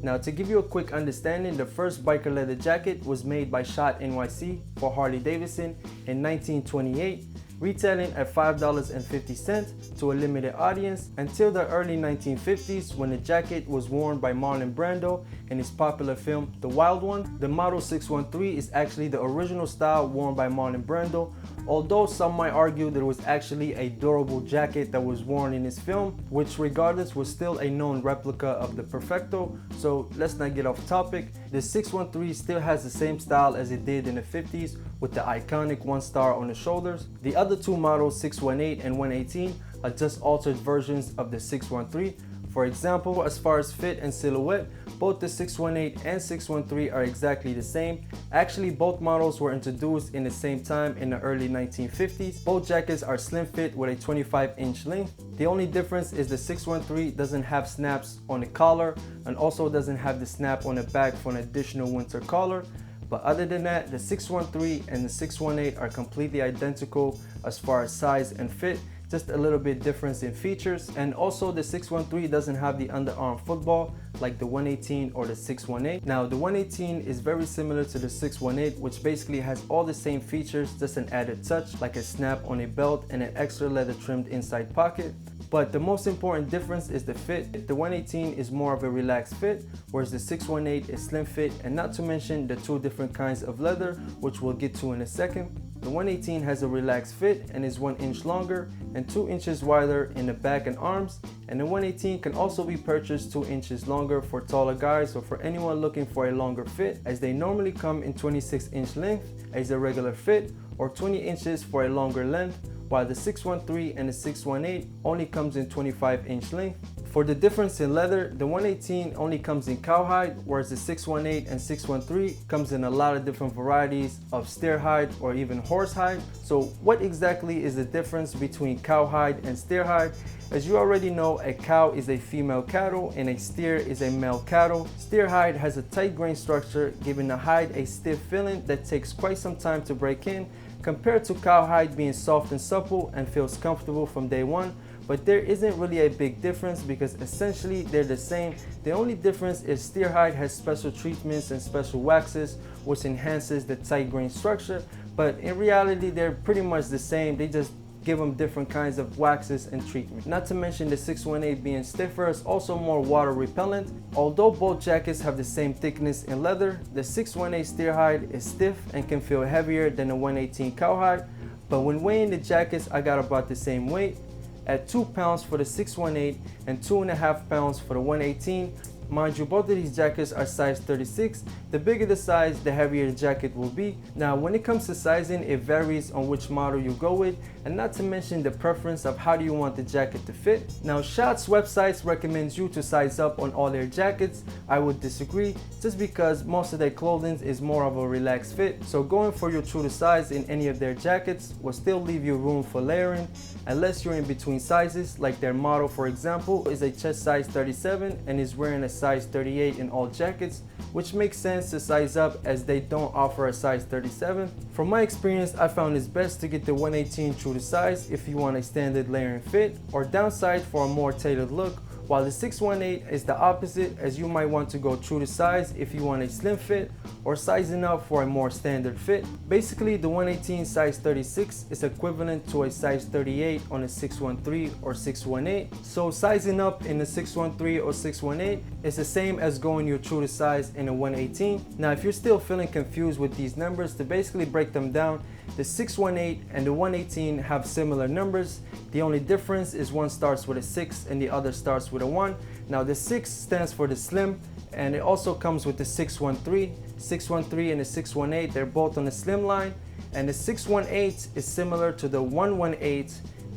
Now, to give you a quick understanding, the first biker leather jacket was made by Schott NYC for Harley Davidson in 1928, retailing at $5.50 to a limited audience until the early 1950s when the jacket was worn by Marlon Brando in his popular film The Wild One. The model 613 is actually the original style worn by Marlon Brando, although some might argue that it was actually a durable jacket that was worn in his film, which regardless was still a known replica of the Perfecto. So let's not get off topic. The 613 still has the same style as it did in the 50s with the iconic 1 star on the shoulders. The other two models, 618 and 118, are just altered versions of the 613. For example, as far as fit and silhouette, both the 618 and 613 are exactly the same. Actually, both models were introduced in the same time in the early 1950s. Both jackets are slim fit with a 25-inch length. The only difference is the 613 doesn't have snaps on the collar and also doesn't have the snap on the back for an additional winter collar. But other than that, the 613 and the 618 are completely identical as far as size and fit, just a little bit difference in features. And also the 613 doesn't have the underarm football like the 118 or the 618. Now the 118 is very similar to the 618, which basically has all the same features, just an added touch like a snap on a belt and an extra leather trimmed inside pocket. But the most important difference is the fit. The 118 is more of a relaxed fit, whereas the 618 is slim fit, and not to mention the two different kinds of leather, which we'll get to in a second. The 118 has a relaxed fit and is 1 inch longer and 2 inches wider in the back and arms, and the 118 can also be purchased 2 inches longer for taller guys or for anyone looking for a longer fit, as they normally come in 26-inch length as a regular fit or 20 inches for a longer length, while the 613 and the 618 only comes in 25-inch length. For the difference in leather, the 118 only comes in cowhide, whereas the 618 and 613 comes in a lot of different varieties of steerhide or even horsehide. So what exactly is the difference between cowhide and steerhide? As you already know, a cow is a female cattle and a steer is a male cattle. Steerhide has a tight grain structure, giving the hide a stiff feeling that takes quite some time to break in, compared to cowhide being soft and supple and feels comfortable from day one. But there isn't really a big difference because essentially they're the same. The only difference is steerhide has special treatments and special waxes which enhances the tight grain structure, but in reality they're pretty much the same. They just give them different kinds of waxes and treatment. Not to mention the 618 being stiffer is also more water repellent. Although both jackets have the same thickness in leather, the 618 steerhide is stiff and can feel heavier than the 118 cowhide. But when weighing the jackets, I got about the same weight at 2 pounds for the 618 and 2.5 pounds for the 118. Mind you, both of these jackets are size 36. The bigger the size, the heavier the jacket will be. Now, when it comes to sizing, it varies on which model you go with, and not to mention the preference of how do you want the jacket to fit. Now, Schott's websites recommends you to size up on all their jackets. I would disagree, just because most of their clothing is more of a relaxed fit. So going for your true to size in any of their jackets will still leave you room for layering, unless you're in between sizes, like their model, for example, is a chest size 37 and is wearing a size 38 in all jackets, which makes sense to size up as they don't offer a size 37. From my experience, I found it's best to get the 118 true to size if you want a standard layering fit, or downside for a more tailored look, while the 618 is the opposite, as you might want to go true to size if you want a slim fit or sizing up for a more standard fit. Basically, the 118 size 36 is equivalent to a size 38 on a 613 or 618. So sizing up in the 613 or 618 is the same as going your true to size in a 118. Now, if you're still feeling confused with these numbers, to basically break them down, the 618 and the 118 have similar numbers. The only difference is one starts with a 6 and the other starts with a 1. Now the 6 stands for the slim, and it also comes with the 613. 613 and the 618, they're both on the slim line, and the 618 is similar to the 118,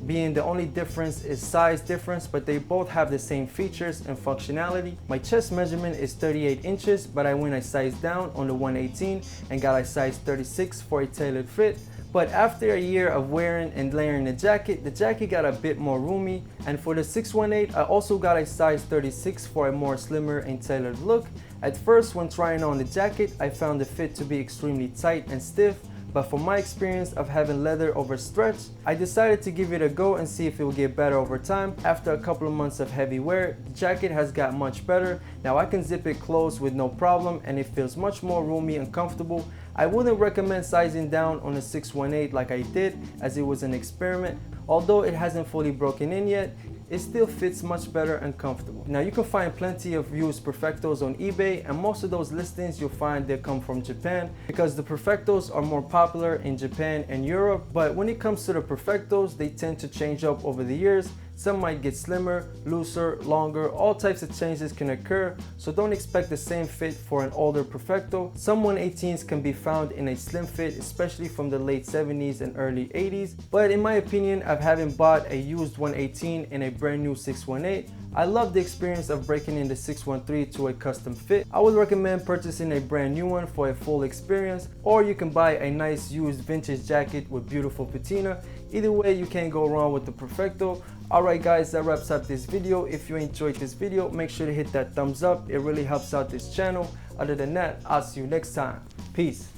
being the only difference is size difference, but they both have the same features and functionality. My chest measurement is 38 inches, but I went a size down on the 118 and got a size 36 for a tailored fit. But after a year of wearing and layering the jacket got a bit more roomy. And for the 618, I also got a size 36 for a more slimmer and tailored look. At first, when trying on the jacket, I found the fit to be extremely tight and stiff, but from my experience of having leather overstretched, I decided to give it a go and see if it will get better over time. After a couple of months of heavy wear, the jacket has got much better. Now I can zip it closed with no problem and it feels much more roomy and comfortable. I wouldn't recommend sizing down on a 618 like I did, as it was an experiment. Although it hasn't fully broken in yet, it still fits much better and comfortable. Now you can find plenty of used Perfectos on eBay, and most of those listings you'll find they come from Japan, because the Perfectos are more popular in Japan and Europe. But when it comes to the Perfectos, they tend to change up over the years. Some might get slimmer, looser, longer, all types of changes can occur, so don't expect the same fit for an older Perfecto. Some 118s can be found in a slim fit, especially from the late 70s and early 80s, but in my opinion, of having bought a used 118 in a brand new 618, I love the experience of breaking in the 613 to a custom fit. I would recommend purchasing a brand new one for a full experience, or you can buy a nice used vintage jacket with beautiful patina. Either way, you can't go wrong with the Perfecto. Alright guys, that wraps up this video. If you enjoyed this video, make sure to hit that thumbs up. It really helps out this channel. Other than that, I'll see you next time. Peace.